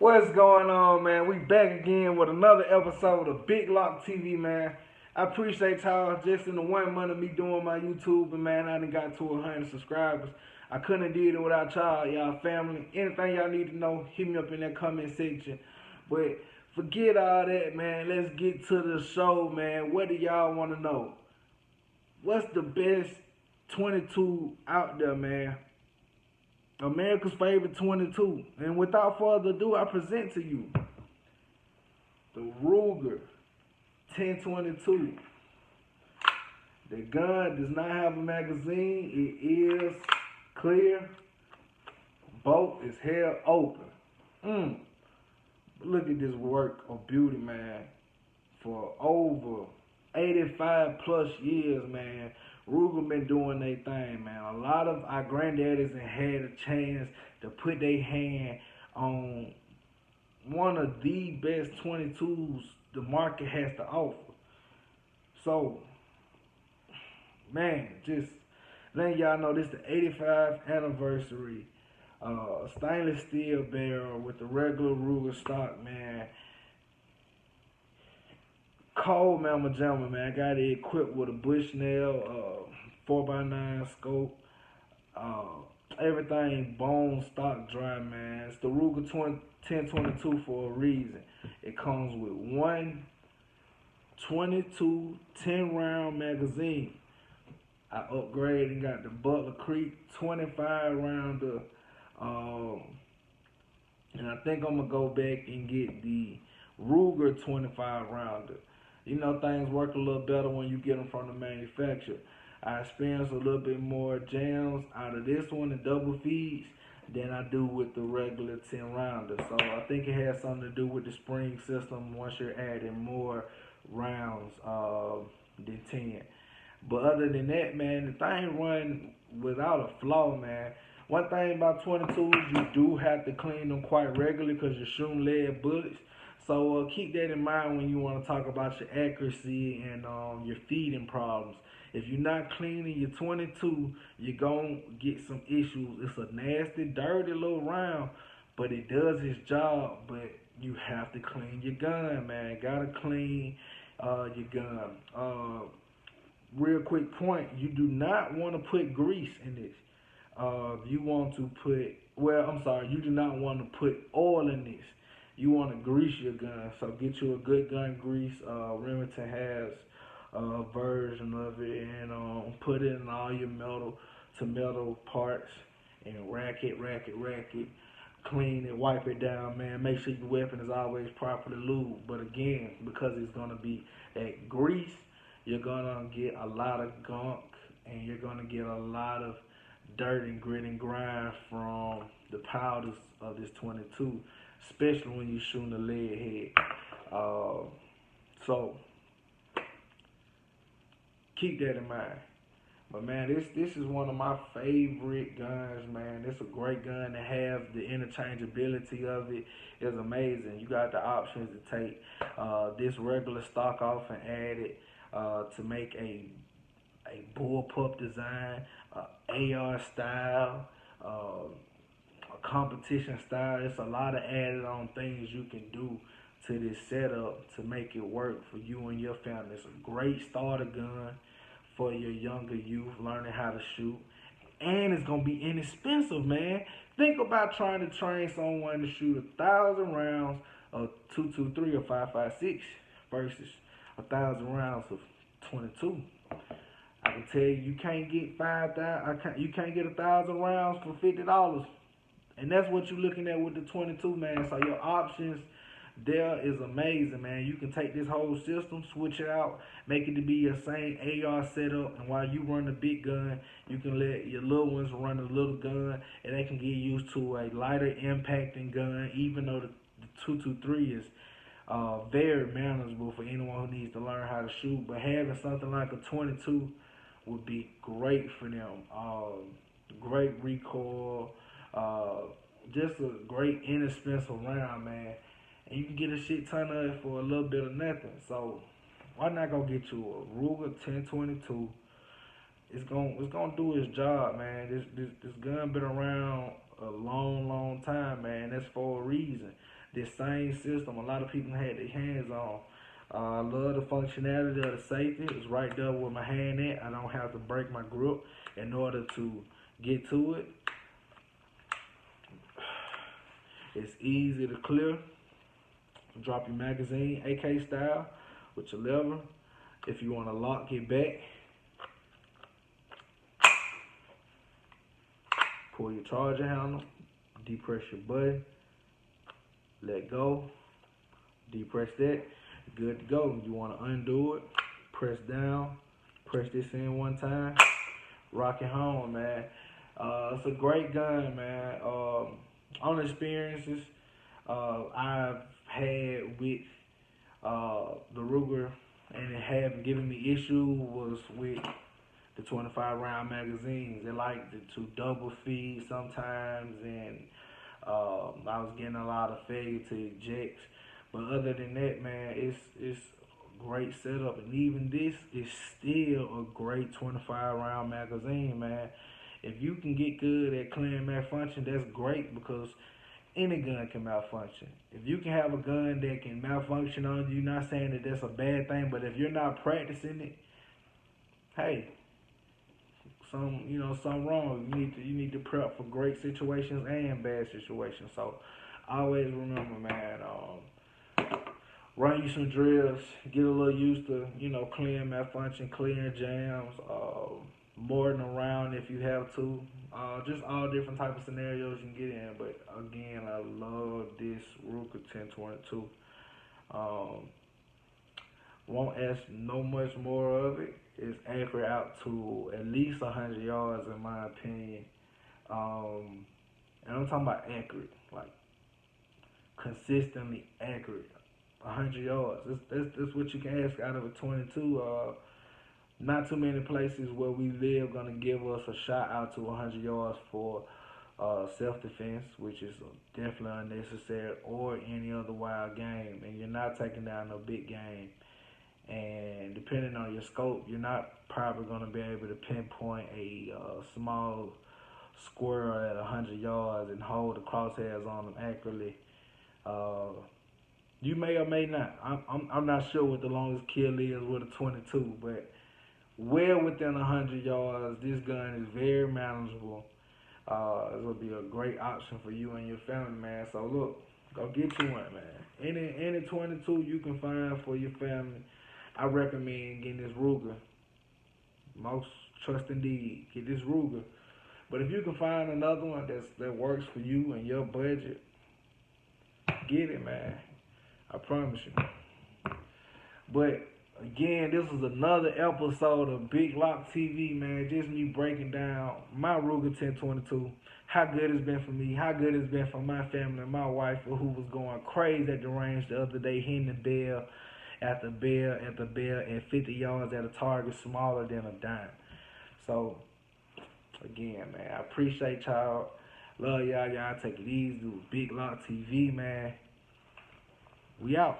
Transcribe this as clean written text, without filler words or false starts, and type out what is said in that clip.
What's going on, man? We back again with another episode of Big Lock TV, man. I appreciate y'all just in the 1 month of me doing my YouTube, and man, I done got to 100 subscribers. I couldn't have did it without y'all family. Anything y'all need to know, hit me up in that comment section. But forget all that, man. Let's get to the show, man. What do y'all want to know? What's the best 22 out there, man? America's favorite 22. And without further ado, I present to you the Ruger 1022. The gun does not have a magazine. It is clear. Bolt is held open. Mm. Look at this work of beauty, man. For over 85 plus years, man. Ruger been doing their thing, man. A lot of our granddaddies had a chance to put their hand on one of the best 22s the market has to offer. So, man, just letting y'all know this is the 85th anniversary. Stainless steel barrel with the regular Ruger stock, man. Cold Mama Jamma, man. I got it equipped with a Bushnell 4x9 scope. Uh, Everything bone stock dry, man. It's the Ruger 1022 for a reason. It comes with one 22 10 round magazine. I upgraded and got the Butler Creek 25 rounder. Um, and I think I'm gonna go back and get the Ruger 25 rounder. You know, things work a little better when you get them from the manufacturer. I experience a little bit more jams out of this one, the double feeds, than I do with the regular 10 rounder. So I think it has something to do with the spring system once you're adding more rounds than 10. But other than that, man, the thing run without a flaw, man. One thing about 22s, you do have to clean them quite regularly because you're shooting lead bullets. So keep that in mind when you want to talk about your accuracy and your feeding problems. If you're not cleaning your 22, you're going to get some issues. It's a nasty, dirty little round, but it does its job. But you have to clean your gun, man. Got to clean your gun. Real quick point, you do not want to put grease in this. You want to put, well, I'm sorry, you do not want to put oil in this. You want to grease your gun. So get you a good gun grease. Remington has a version of it, and put it in all your metal to metal parts and rack it. Clean it, wipe it down, man. Make sure your weapon is always properly lubed. But again, because it's gonna be that grease, you're gonna get a lot of gunk, and you're gonna get a lot of dirt and grit and grind from the powders of this 22, especially when you're shooting the lead head. So keep that in mind. But man, this is one of my favorite guns, man. It's a great gun to have. The interchangeability of it is amazing. You got the options to take this regular stock off and add it to make a bullpup design, AR style, a competition style. It's a lot of added on things you can do to this setup to make it work for you and your family. It's a great starter gun for your younger youth learning how to shoot. And it's gonna be inexpensive, man. Think about trying to train someone to shoot 1,000 rounds of 223 or 5.56 versus 1,000 rounds of 22. I can tell you, you can't get 5,000. You can't get 1,000 rounds for $50, and that's what you're looking at with the 22, man. So your options there is amazing, man. You can take this whole system, switch it out, make it to be your same AR setup, and while you run the big gun, you can let your little ones run the little gun, and they can get used to a lighter impacting gun, even though the 223 is very manageable for anyone who needs to learn how to shoot. But having something like a 22 would be great for them. Great recoil, uh, just a great inexpensive round, man. And you can get a shit ton of it for a little bit of nothing. So why not go get you a Ruger 1022? It's gonna do its job, man. This gun been around a long time, man. That's for a reason. this same system a lot of people had their hands on. I love the functionality of the safety. It's right there where my hand at. I don't have to break my grip in order to get to it. It's easy to clear. Drop your magazine, AK style, with your lever. If you want to lock it back, pull your charger handle, depress your button, let go, depress that, good to go. You want to undo it, press down, press this in one time, rock it home, man. It's a great gun, man. On experiences I've had with the Ruger, and it haven't given me issue, was with the 25 round magazines. They like to double feed sometimes, and I was getting a lot of failure to ejects. But other than that, man, it's a great setup, and even this is still a great 25 round magazine, man. If you can get good at clearing malfunction, that's great, because any gun can malfunction. If you can have a gun that can malfunction on you, not saying that that's a bad thing, but if you're not practicing it, hey, something wrong. You need to prep for great situations and bad situations. So always remember, man, run you some drills, get a little used to, clearing malfunction, clearing jams, mortaring around if you have to. Just all different type of scenarios you can get in. But again, I love this Ruger 10/22. Won't ask no much more of it. It's accurate out to at least 100 yards in my opinion. And I'm talking about accurate, like consistently accurate. 100 yards. That's what you can ask out of a 22. Not too many places where we live gonna give us a shot out to 100 yards for self-defense, which is definitely unnecessary, or any other wild game. And you're not taking down no big game. And depending on your scope, you're not probably going to be able to pinpoint a small squirrel at 100 yards and hold the crosshairs on them accurately. You may or may not. I'm not sure what the longest kill is with a 22, but well within 100 yards, this gun is very manageable. It will be a great option for you and your family, man. So look, go get you one, man. Any 22 you can find for your family, I recommend getting this Ruger. Most trust indeed, get this Ruger. But if you can find another one that works for you and your budget, get it, man. I promise you. But again, this was another episode of Big Lock TV, man. Just me breaking down my Ruger 10/22, how good it's been for me, how good it's been for my family and my wife, who was going crazy at the range the other day, hitting the bell after bell after bell and 50 yards at a target smaller than a dime. So, again, man, I appreciate y'all. Love y'all. Y'all take it easy with Big Lock TV, man. We out.